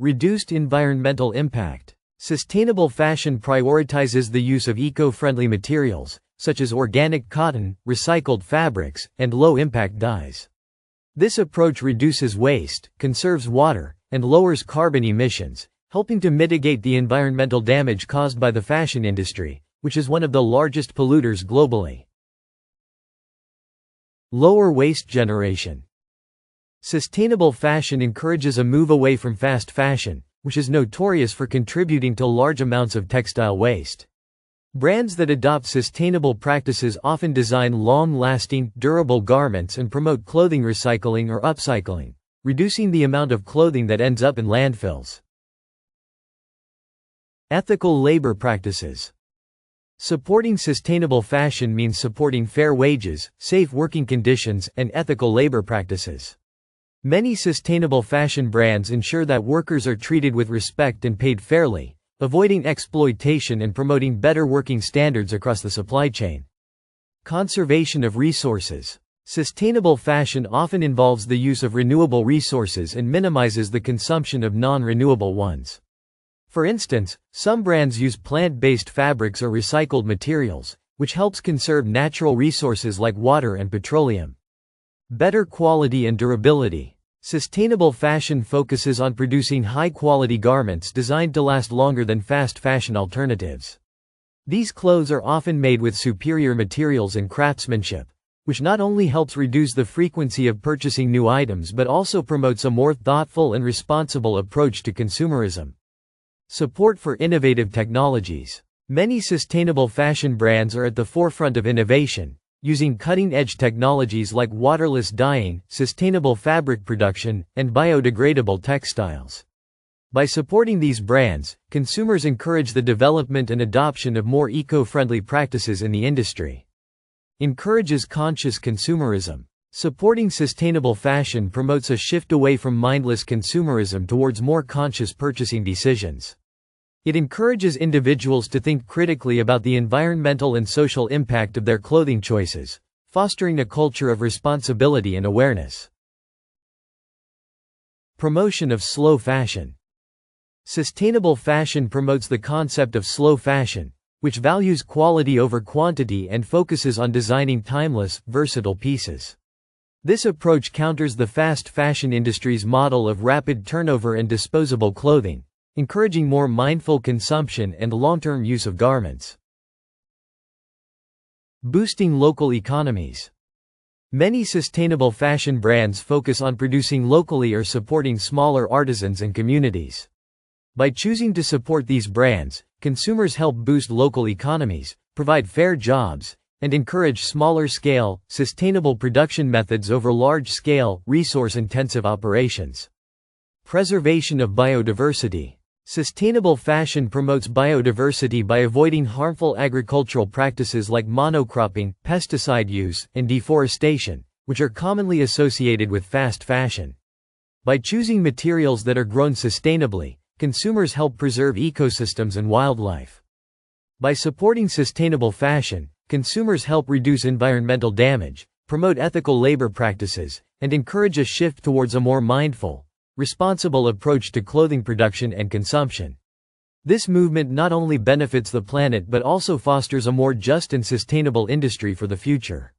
Reduced environmental impact. Sustainable fashion prioritizes the use of eco-friendly materials, such as organic cotton, recycled fabrics, and low-impact dyes. This approach reduces waste, conserves water, and lowers carbon emissions, helping to mitigate the environmental damage caused by the fashion industry, which is one of the largest polluters globally. Lower waste generation. Sustainable fashion encourages a move away from fast fashion, which is notorious for contributing to large amounts of textile waste. Brands that adopt sustainable practices often design long-lasting, durable garments and promote clothing recycling or upcycling, reducing the amount of clothing that ends up in landfills. Ethical labor practices. Supporting sustainable fashion means supporting fair wages, safe working conditions, and ethical labor practices. Many sustainable fashion brands ensure that workers are treated with respect and paid fairly, avoiding exploitation and promoting better working standards across the supply chain. Conservation of resources. Sustainable fashion often involves the use of renewable resources and minimizes the consumption of non-renewable ones. For instance, some brands use plant-based fabrics or recycled materials, which helps conserve natural resources like water and petroleum. Better quality and durability. Sustainable fashion focuses on producing high-quality garments designed to last longer than fast fashion alternatives. These clothes are often made with superior materials and craftsmanship, which not only helps reduce the frequency of purchasing new items but also promotes a more thoughtful and responsible approach to consumerism. Support for innovative technologies. Many sustainable fashion brands are at the forefront of innovation, using cutting-edge technologies like waterless dyeing, sustainable fabric production, and biodegradable textiles. By supporting these brands, consumers encourage the development and adoption of more eco-friendly practices in the industry. Encourages conscious consumerism. Supporting sustainable fashion promotes a shift away from mindless consumerism towards more conscious purchasing decisions. It encourages individuals to think critically about the environmental and social impact of their clothing choices, fostering a culture of responsibility and awareness. Promotion of slow fashion. Sustainable fashion promotes the concept of slow fashion, which values quality over quantity and focuses on designing timeless, versatile pieces. This approach counters the fast fashion industry's model of rapid turnover and disposable clothing, encouraging more mindful consumption and long-term use of garments. Boosting local economies. Many sustainable fashion brands focus on producing locally or supporting smaller artisans and communities. By choosing to support these brands, consumers help boost local economies, provide fair jobs, and encourage smaller-scale, sustainable production methods over large-scale, resource-intensive operations. Preservation of biodiversity. Sustainable fashion promotes biodiversity by avoiding harmful agricultural practices like monocropping, pesticide use, and deforestation, which are commonly associated with fast fashion. By choosing materials that are grown sustainably, consumers help preserve ecosystems and wildlife. By supporting sustainable fashion, consumers help reduce environmental damage, promote ethical labor practices, and encourage a shift towards a more mindful, responsible approach to clothing production and consumption. This movement not only benefits the planet but also fosters a more just and sustainable industry for the future.